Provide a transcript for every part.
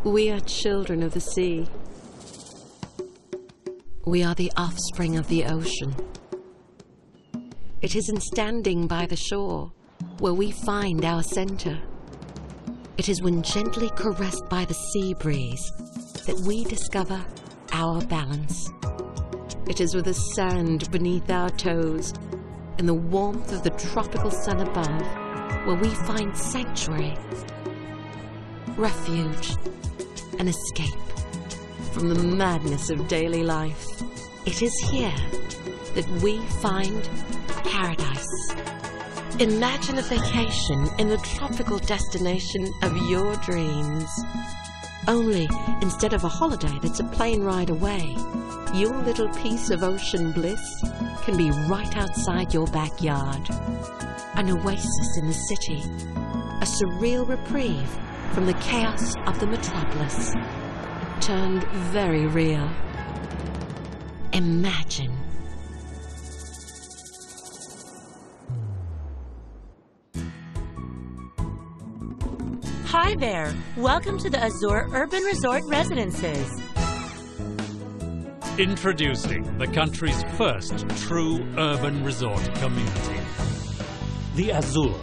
We are children of the sea. We are the offspring of the ocean. It is in standing by the shore where we find our center. It is when gently caressed by the sea breeze that we discover our balance. It is with the sand beneath our toes and the warmth of the tropical sun above where we find sanctuary, refuge, and escape from the madness of daily life. It is here that we find paradise. Imagine a vacation in the tropical destination of your dreams. Only instead of a holiday that's a plane ride away, your little piece of ocean bliss can be right outside your backyard. An oasis in the city, a surreal reprieve from the chaos of the metropolis, turned very real. Imagine. Hi there! Welcome to the AZURE Urban Resort Residences. Introducing the country's first true urban resort community. The AZURE.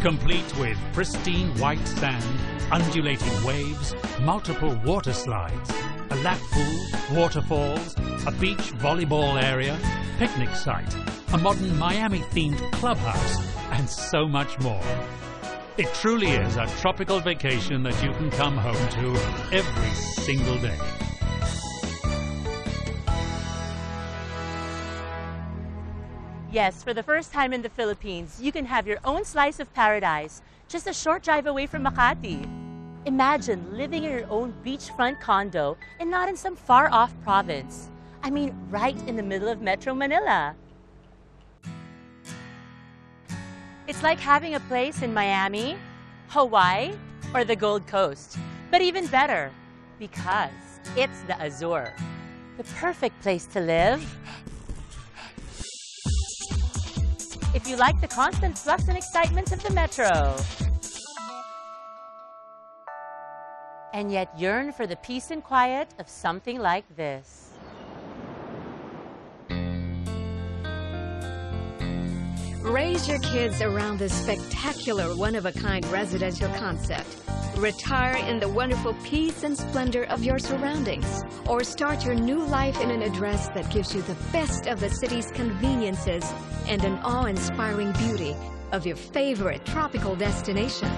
Complete with pristine white sand, undulating waves, multiple water slides, a lap pool, waterfalls, a beach volleyball area, picnic site, a modern Miami-themed clubhouse, and so much more. It truly is a tropical vacation that you can come home to every single day. Yes, for the first time in the Philippines, you can have your own slice of paradise, just a short drive away from Makati. Imagine living in your own beachfront condo and not in some far-off province. I mean, right in the middle of Metro Manila. It's like having a place in Miami, Hawaii, or the Gold Coast. But even better, because it's the AZURE. The perfect place to live. If you like the constant flux and excitement of the metro, and yet yearn for the peace and quiet of something like this. Raise your kids around this spectacular one-of-a-kind residential concept. Retire in the wonderful peace and splendor of your surroundings. Or start your new life in an address that gives you the best of the city's conveniences and an awe-inspiring beauty of your favorite tropical destination.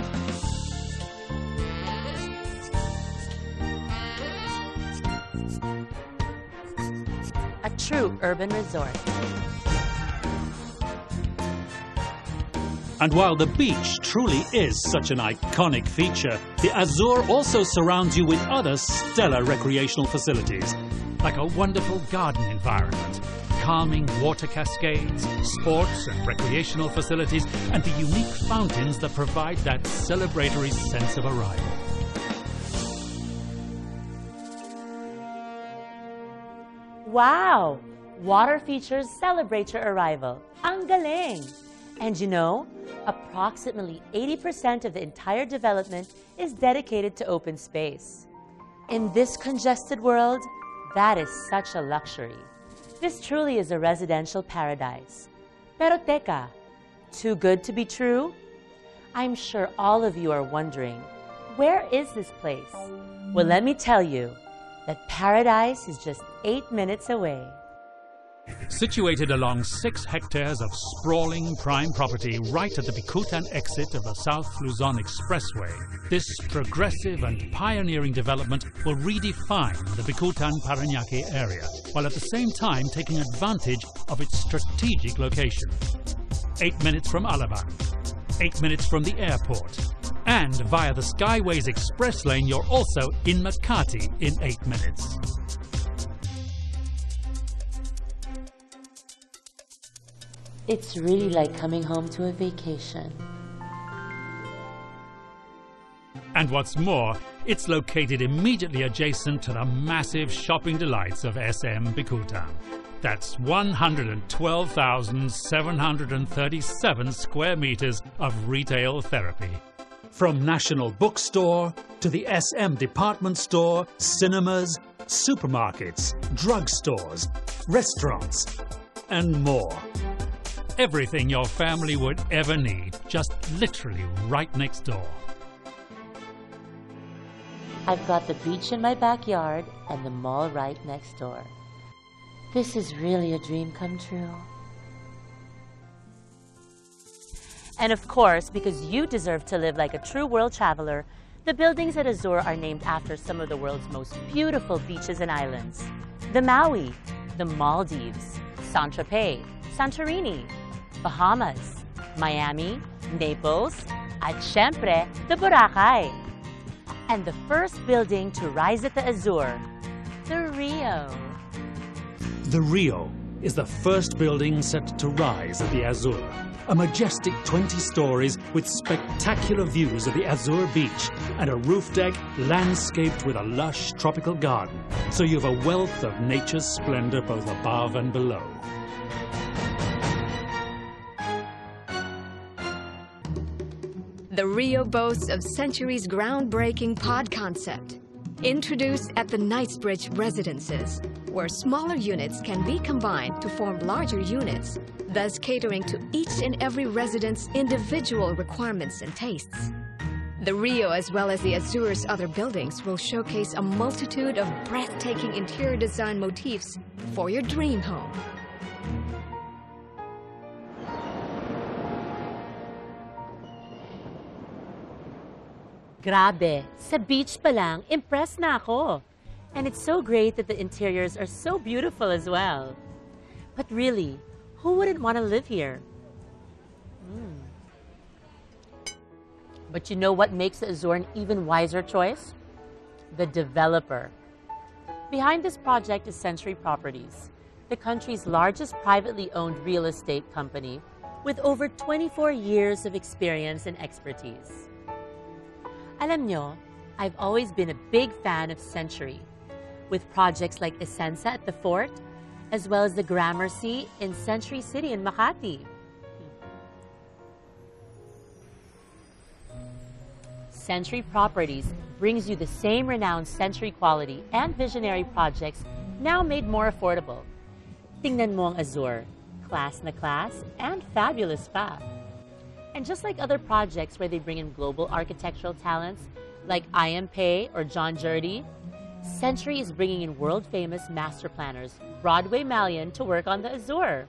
A true urban resort. And while the beach truly is such an iconic feature, the AZURE also surrounds you with other stellar recreational facilities, like a wonderful garden environment, calming water cascades, sports and recreational facilities, and the unique fountains that provide that celebratory sense of arrival. Wow! Water features celebrate your arrival. Ang galing! And you know, approximately 80% of the entire development is dedicated to open space. In this congested world, that is such a luxury. This truly is a residential paradise. Pero teka, too good to be true? I'm sure all of you are wondering, where is this place? Well, let me tell you that paradise is just 8 minutes away. Situated along 6 hectares of sprawling prime property right at the Bicutan exit of the South Luzon Expressway, this progressive and pioneering development will redefine the Bicutan-Parañaque area, while at the same time taking advantage of its strategic location. 8 minutes from Alabang, 8 minutes from the airport, and via the Skyways Express lane you're also in Makati in 8 minutes. It's really like coming home to a vacation. And what's more, it's located immediately adjacent to the massive shopping delights of SM Bicutan. That's 112,737 square meters of retail therapy. From National Bookstore to the SM Department Store, cinemas, supermarkets, drugstores, restaurants, and more. Everything your family would ever need, just literally right next door. I've got the beach in my backyard and the mall right next door. This is really a dream come true. And of course, because you deserve to live like a true world traveler, the buildings at AZURE are named after some of the world's most beautiful beaches and islands. The Maui, the Maldives, Saint-Tropez, Santorini, Bahamas, Miami, Naples, at syempre, the Boracay. And the first building to rise at the AZURE, the Rio. The Rio is the first building set to rise at the AZURE. A majestic 20 stories with spectacular views of the AZURE beach and a roof deck landscaped with a lush tropical garden. So you have a wealth of nature's splendor both above and below. The Rio boasts of Century's groundbreaking pod concept, introduced at the Knightsbridge residences, where smaller units can be combined to form larger units, thus catering to each and every resident's individual requirements and tastes. The Rio, as well as the AZURE's other buildings, will showcase a multitude of breathtaking interior design motifs for your dream home. Grabe, sa beach pa lang, impressed na ako. And it's so great that the interiors are so beautiful as well. But really, who wouldn't want to live here? But you know what makes the AZURE an even wiser choice? The developer. Behind this project is Century Properties, the country's largest privately owned real estate company with over 24 years of experience and expertise. Alam nyo, I've always been a big fan of Century, with projects like Essensa at the Fort, as well as the Gramercy in Century City in Makati. Century Properties brings you the same renowned Century quality and visionary projects now made more affordable. Tingnan mo ang AZURE, class na class and fabulous pa. And just like other projects where they bring in global architectural talents like I.M. Pei or John Jurdy, Century is bringing in world-famous master planners Broadway Malian to work on the AZURE.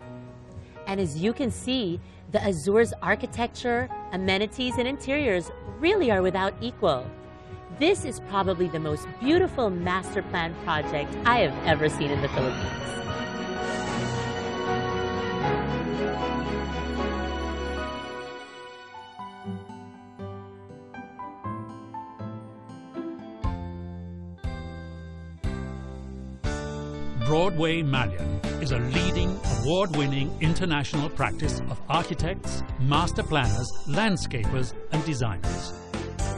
And as you can see, the AZURE's architecture, amenities, and interiors really are without equal. This is probably the most beautiful master plan project I have ever seen in the Philippines. Broadway Malian is a leading, award-winning international practice of architects, master planners, landscapers, and designers.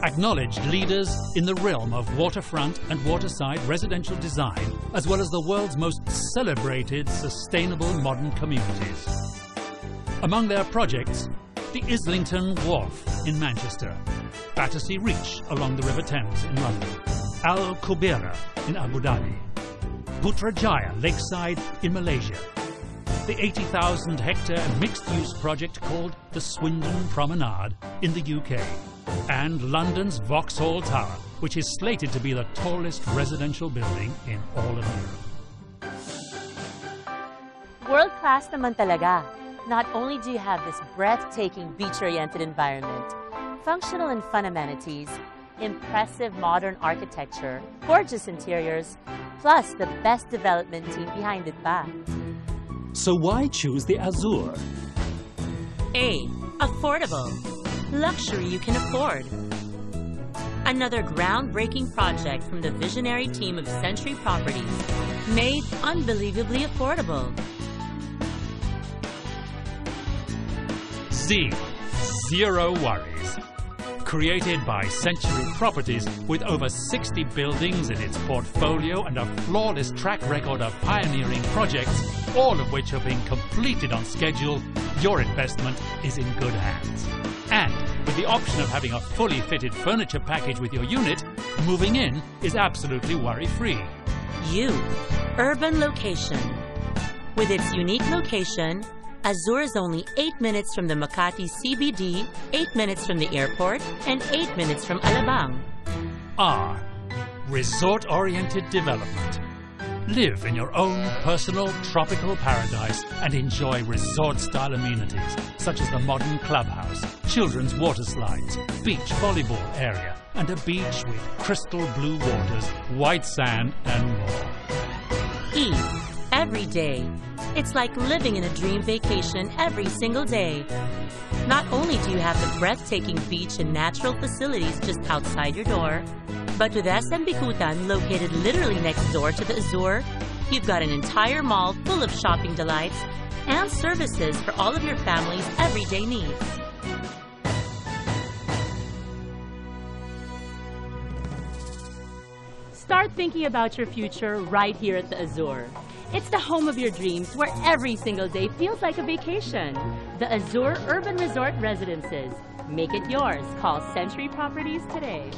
Acknowledged leaders in the realm of waterfront and waterside residential design, as well as the world's most celebrated sustainable modern communities. Among their projects, the Islington Wharf in Manchester, Battersea Reach along the River Thames in London, Al Kubeira in Abu Dhabi, Putrajaya Lakeside in Malaysia, the 80,000-hectare mixed-use project called the Swindon Promenade in the UK, and London's Vauxhall Tower, which is slated to be the tallest residential building in all of Europe. World-class naman talaga. Not only do you have this breathtaking beach-oriented environment, functional and fun amenities, impressive modern architecture, gorgeous interiors, plus the best development team behind it pa. So why choose the AZURE? A. Affordable. Luxury you can afford. Another groundbreaking project from the visionary team of Century Properties, made unbelievably affordable. Z. Zero worries. Created by Century Properties with over 60 buildings in its portfolio and a flawless track record of pioneering projects, all of which have been completed on schedule, your investment is in good hands. And with the option of having a fully fitted furniture package with your unit, moving in is absolutely worry-free. Urban location. With its unique location, AZURE is only 8 minutes from the Makati CBD, 8 minutes from the airport, and 8 minutes from Alabang. R. Resort-oriented development. Live in your own personal tropical paradise and enjoy resort-style amenities such as the modern clubhouse, children's water slides, beach volleyball area, and a beach with crystal blue waters, white sand, and more. E. Every day. It's like living in a dream vacation every single day. Not only do you have the breathtaking beach and natural facilities just outside your door, but with SM Bicutan located literally next door to the AZURE, you've got an entire mall full of shopping delights and services for all of your family's everyday needs. Start thinking about your future right here at the AZURE. It's the home of your dreams where every single day feels like a vacation. The AZURE Urban Resort Residences. Make it yours. Call Century Properties today.